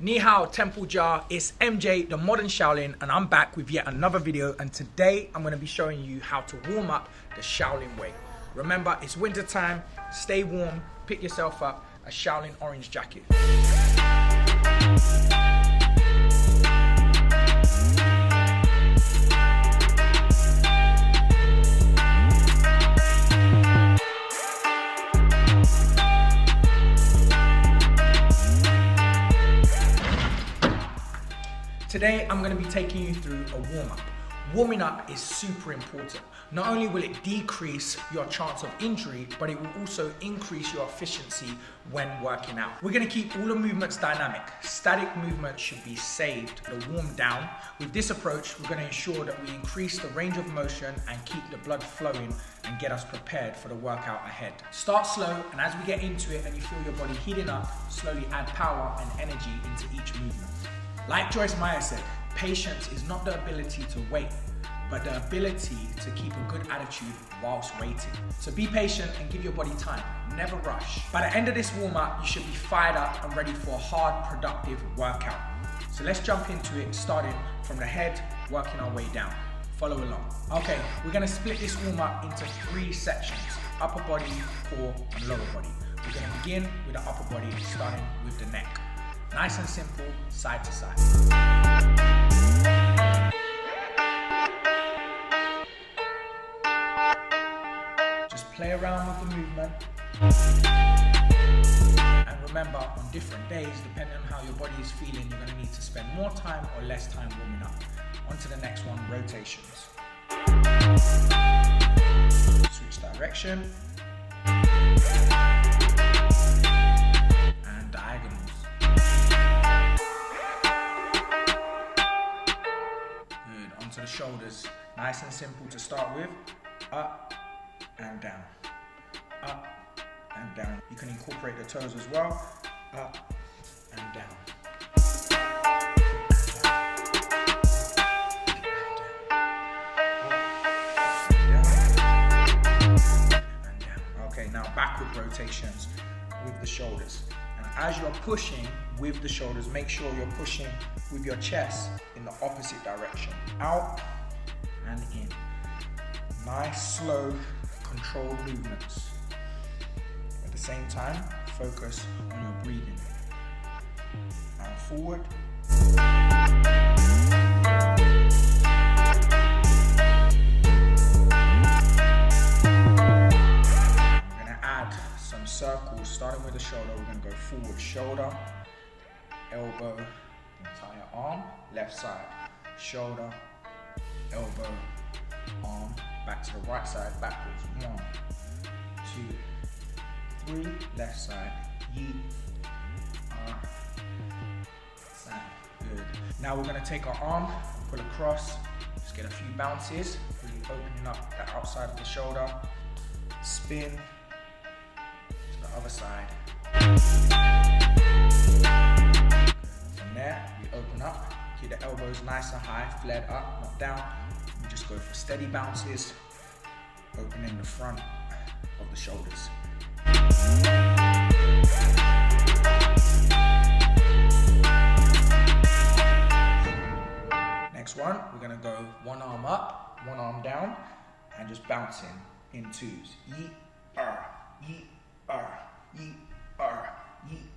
Ni hao, Temple Jar, it's MJ, the modern Shaolin, and I'm back with yet another video, and today I'm going to be showing you how to warm up the Shaolin Way. Remember, it's winter time, stay warm, pick yourself up a Shaolin orange jacket. Today, I'm going to be taking you through a warm-up. Warming up is super important. Not only will it decrease your chance of injury, but it will also increase your efficiency when working out. We're going to keep all the movements dynamic. Static movements should be saved or warmed down. With this approach, we're going to ensure that we increase the range of motion and keep the blood flowing and get us prepared for the workout ahead. Start slow, and as we get into it and you feel your body heating up, slowly add power and energy into each movement. Like Joyce Meyer said, patience is not the ability to wait, but the ability to keep a good attitude whilst waiting. So be patient and give your body time, never rush. By the end of this warm-up, you should be fired up and ready for a hard, productive workout. So let's jump into it, starting from the head, working our way down. Follow along. Okay, we're gonna split this warm-up into 3 sections: upper body, core, and lower body. We're gonna begin with the upper body, starting with the neck. Nice and simple, side to side. Just play around with the movement. And remember, on different days, depending on how your body is feeling, you're going to need to spend more time or less time warming up. On to the next one, rotations. Switch direction. And diagonals. Onto the shoulders, nice and simple to start with. Up and down, up and down. You can incorporate the toes as well. Up and down. And down. Okay, now backward rotations with the shoulders. And as you're pushing with the shoulders, make sure you're pushing with your chest in the opposite direction. Out and in. Nice, slow, controlled movements. At the same time, focus on your breathing. And forward. We're going to add some circles, starting with the shoulder. We're going to go forward, shoulder, elbow, entire arm, left side, shoulder, elbow, arm, back to the right side, backwards. 1, 2, 3, left side, yeet, side. Good. Now we're going to take our arm, pull across, just get a few bounces, really opening up the outside of the shoulder, spin to the other side. From there, we open up, keep the elbows nice and high, flared up, not down. We just go for steady bounces, opening the front of the shoulders. Next one, we're gonna go one arm up, one arm down, and just bouncing in twos. Yeet, yeet, yeet, yeet, yeet,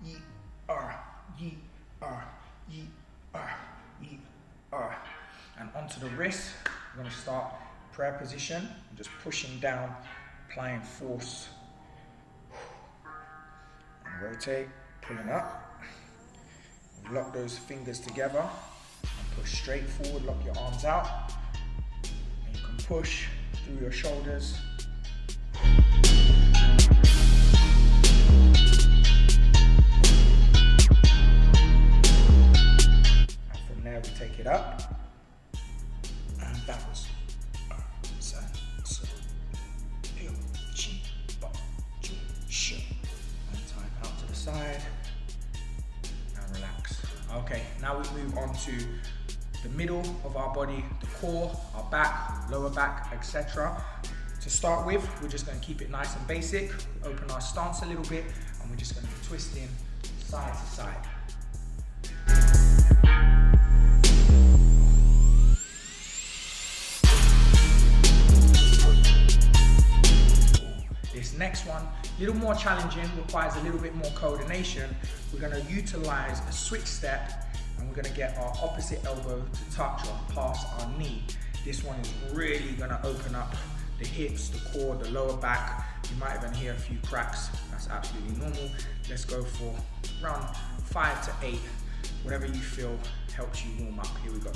yeet, yeet, yeet, and onto the wrist. We're going to start prayer position, just pushing down, applying force, and rotate, pulling up. Lock those fingers together and push straight forward. Lock your arms out, and you can push through your shoulders. There we take it up and bounce. And time out to the side and relax. Okay, now we move on to the middle of our body, the core, our back, lower back, etc. To start with, we're just going to keep it nice and basic. Open our stance a little bit, and we're just going to be twisting side to side. little more challenging, requires a little bit more coordination. We're gonna utilize a switch step, and we're gonna get our opposite elbow to touch or pass our knee. This one is really gonna open up the hips, the core, the lower back. You might even hear a few cracks. That's absolutely normal. Let's go for around 5 to 8, whatever you feel helps you warm up. Here we go.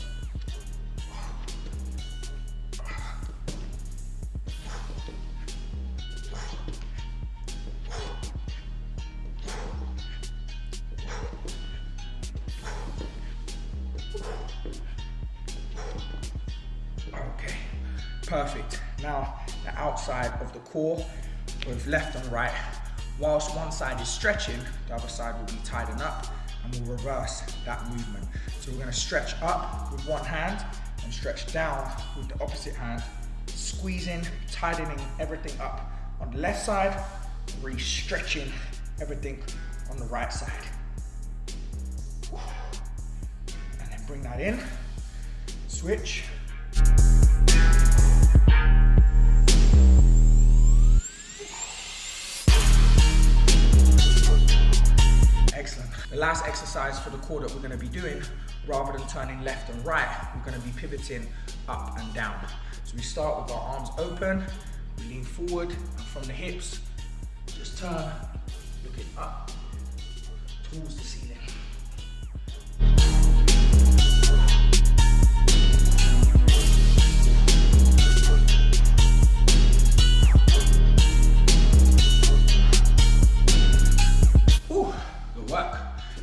Okay, perfect. Now, the outside of the core, both left and right. Whilst one side is stretching, the other side will be tightened up, and we'll reverse that movement. So we're gonna stretch up with one hand and stretch down with the opposite hand, squeezing, tightening everything up on the left side, really stretching everything on the right side. And then bring that in, switch. Excellent. The last exercise for the core that we're going to be doing, rather than turning left and right, we're going to be pivoting up and down. So we start with our arms open, we lean forward, and from the hips, just turn, looking up towards the ceiling.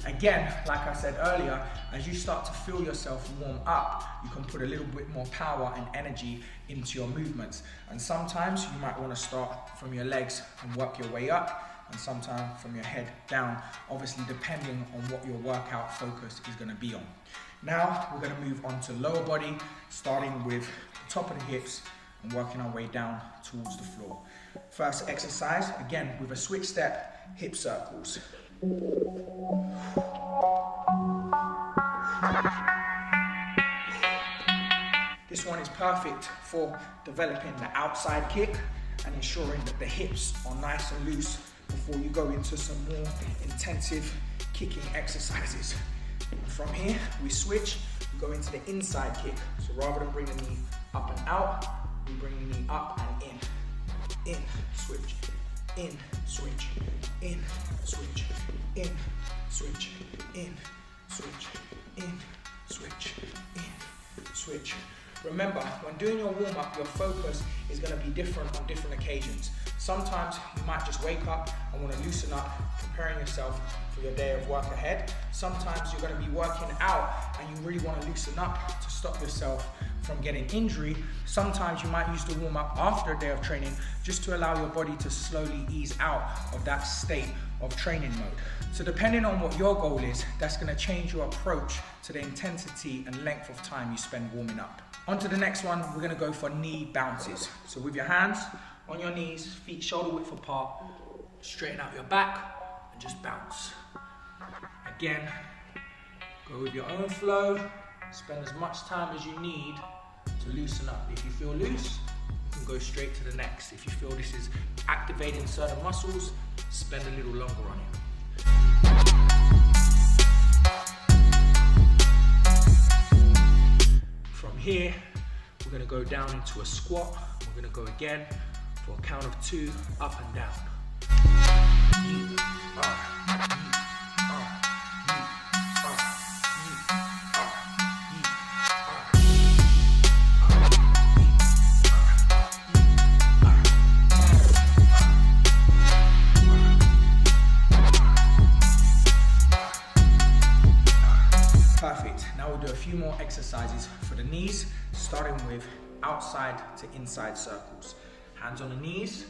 Again, like I said earlier, as you start to feel yourself warm up, you can put a little bit more power and energy into your movements. And sometimes you might want to start from your legs and work your way up, and sometimes from your head down, obviously depending on what your workout focus is going to be on. Now we're going to move on to lower body, starting with the top of the hips and working our way down towards the floor. First exercise, again with a switch step, hip circles. This one is perfect for developing the outside kick and ensuring that the hips are nice and loose before you go into some more intensive kicking exercises. And from here, we switch, we go into the inside kick. So rather than bring the knee up and out, we bring the knee up and in, switch, in, switch, in, switch, in, switch, in, switch, in, switch, in, switch. Remember, when doing your warm-up, your focus is going to be different on different occasions. Sometimes you might just wake up and want to loosen up, preparing yourself for your day of work ahead. Sometimes you're going to be working out and you really want to loosen up to stop yourself from getting injury. Sometimes you might use the warm-up after a day of training just to allow your body to slowly ease out of that state of training mode. So depending on what your goal is, that's going to change your approach to the intensity and length of time you spend warming up. On to the next one, we're going to go for knee bounces. So with your hands on your knees, feet shoulder width apart, straighten out your back and just bounce. Again, go with your own flow, spend as much time as you need to loosen up. If you feel loose, you can go straight to the next. If you feel this is activating certain muscles, spend a little longer on it. From here, we're going to go down into a squat. We're going to go again for a count of 2, up and down. Perfect. Now we'll do a few more exercises for the knees, starting with outside to inside circles. Hands on the knees,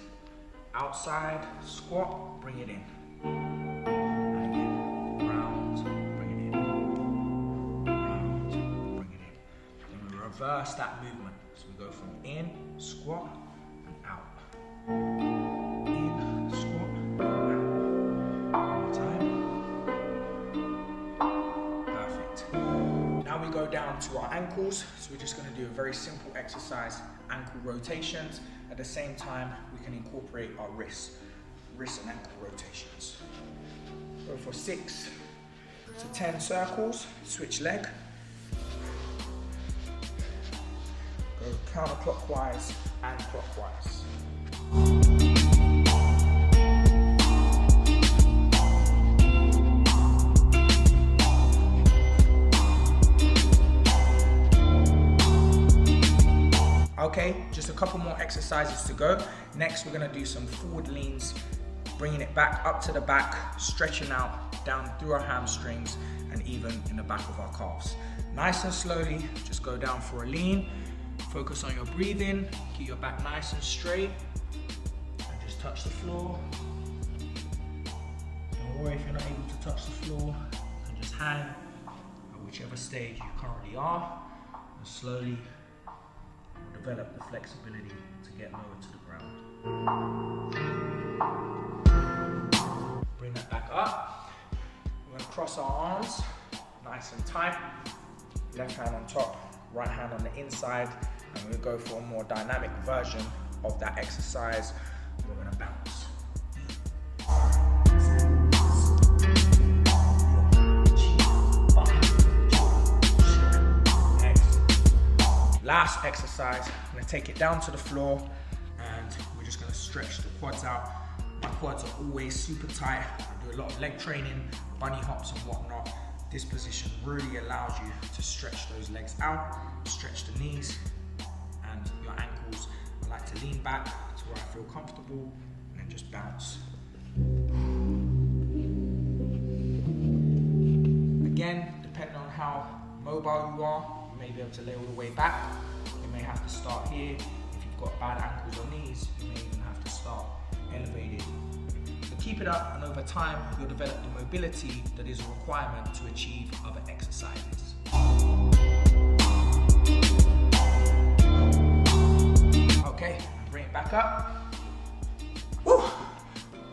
outside, squat, bring it in. And again, round, bring it in. Round, bring it in. Then we reverse that movement. So we go from in, squat, and out. In, squat, and out. One time. Perfect. Now we go down to our ankles. So we're just going to do a very simple exercise, ankle rotations. At the same time, we can incorporate our wrists. wrist and ankle rotations. Go for 6 to 10 circles, switch leg. Go counterclockwise and clockwise. Okay, just a couple more exercises to go. Next, we're gonna do some forward leans, bringing it back up to the back, stretching out down through our hamstrings and even in the back of our calves. Nice and slowly, just go down for a lean. Focus on your breathing, keep your back nice and straight, and just touch the floor. Don't worry if you're not able to touch the floor, you can just hang at whichever stage you currently are, and slowly develop the flexibility to get lower to the ground. Bring that back up. We're gonna cross our arms, nice and tight. Left hand on top, right hand on the inside, and we'll go for a more dynamic version of that exercise. We're gonna bounce. Last exercise, I'm gonna take it down to the floor and we're just gonna stretch the quads out. My quads are always super tight. I do a lot of leg training, bunny hops and whatnot. This position really allows you to stretch those legs out, stretch the knees and your ankles. I like to lean back to where I feel comfortable and then just bounce. Again, depending on how mobile you are, you may be able to lay all the way back. You may have to start here. If you've got bad ankles or knees, you may even have to start elevated. So keep it up, and over time, you'll develop the mobility that is a requirement to achieve other exercises. Okay, bring it back up. Woo!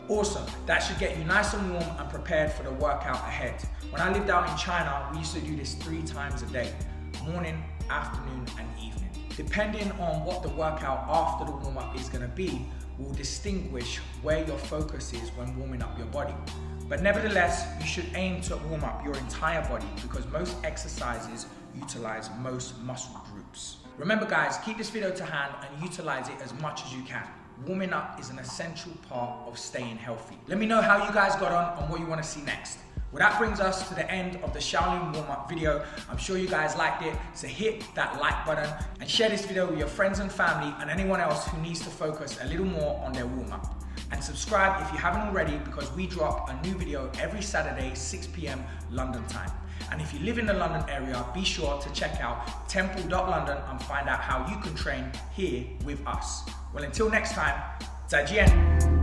Awesome, that should get you nice and warm and prepared for the workout ahead. When I lived out in China, we used to do this 3 times a day, morning, afternoon, and evening. Depending on what the workout after the warm-up is gonna be, will distinguish where your focus is when warming up your body. But nevertheless, you should aim to warm up your entire body because most exercises utilize most muscle groups. Remember guys, keep this video to hand and utilize it as much as you can. Warming up is an essential part of staying healthy. Let me know how you guys got on and what you want to see next. Well, that brings us to the end of the Shaolin warm-up video. I'm sure you guys liked it, so hit that like button and share this video with your friends and family and anyone else who needs to focus a little more on their warm-up. And subscribe if you haven't already because we drop a new video every Saturday, 6 p.m. London time. And if you live in the London area, be sure to check out temple.london and find out how you can train here with us. Well, until next time, 再见.